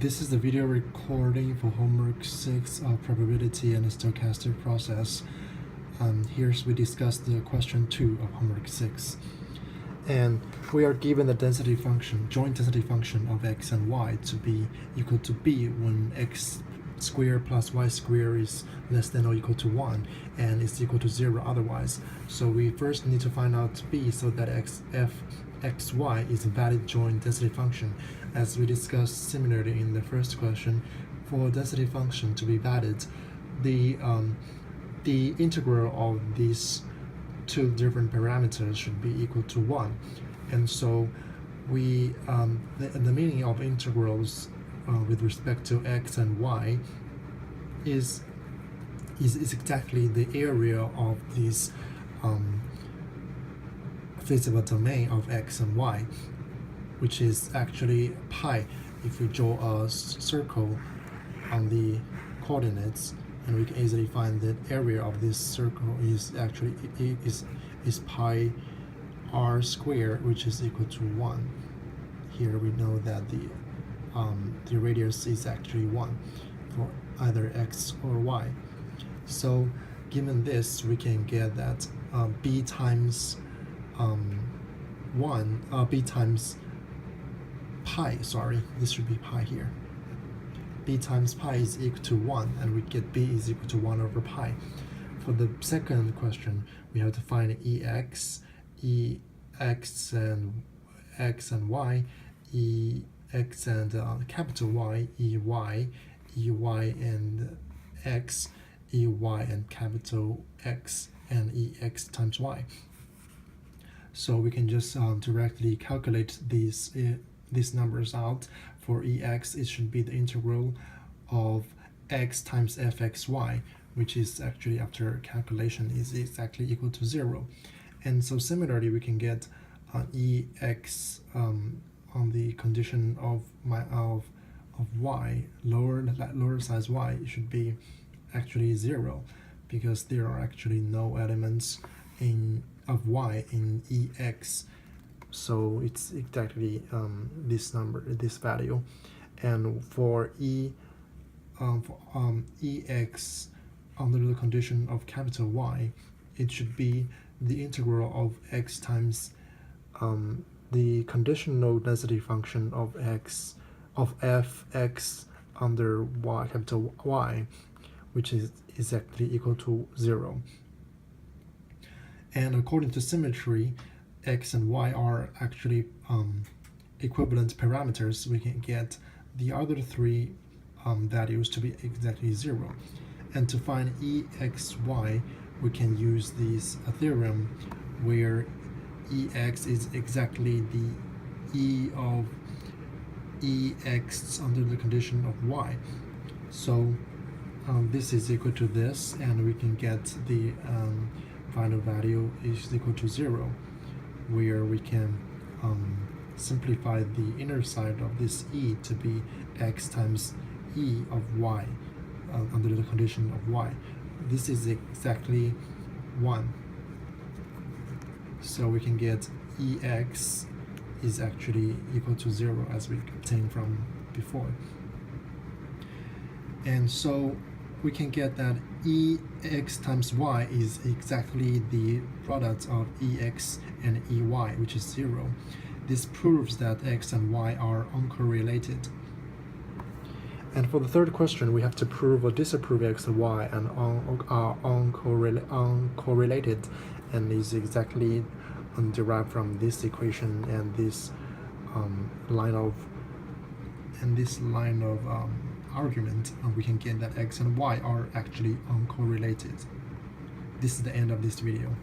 This is the video recording for homework 6 of probability and stochastic process. Here we discuss the question 2 of homework 6. And we are given the density function, joint density function of x and y to be equal to b when x squared plus y squared is less than or equal to 1 and is equal to 0 otherwise. So we first need to find out b so that xy is a valid joint density function. As we discussed similarly in the first question, for density function to be valid, the integral of these two different parameters should be equal to 1. And so we the meaning of integrals with respect to x and y is exactly the area of this feasible domain of x and y, which is actually pi. If we draw a circle on the coordinates, and we can easily find that area of this circle is actually is pi r squared, which is equal to 1. Here we know that the radius is actually 1 for either x or y. So given this, we can get that b times b times pi, this should be pi here. B times pi is equal to 1, and we get b is equal to 1 over pi. For the second question, we have to find ex and x and y, ex and capital Y, ey and x, ey and capital X, and ex times y. So we can just directly calculate these numbers out. For ex, it should be the integral of x times fxy, which is actually, after calculation, is exactly equal to 0. And so similarly, we can get ex on the condition of y, lower size y, it should be actually 0, because there are actually no elements of y in ex. So it's exactly this value. And for ex under the condition of capital Y, it should be the integral of x times the conditional density function of fx under y, capital Y, which is exactly equal to 0. And according to symmetry, x and y are actually equivalent parameters. We can get the other three values to be exactly 0. And to find exy, we can use this theorem where ex is exactly the e of ex under the condition of y. So this is equal to this, and we can get the final value is equal to 0, where we can simplify the inner side of this e to be x times e of y under the condition of y. This is exactly 1. So we can get ex is actually equal to 0, as we obtained from before. And so we can get that ex times y is exactly the product of ex and ey, which is 0. This proves that x and y are uncorrelated. And for the third question, we have to prove or disapprove x and y and are uncorrelated, and is exactly derived from this equation and this line of argument. We can get that x and y are actually uncorrelated. This is the end of this video.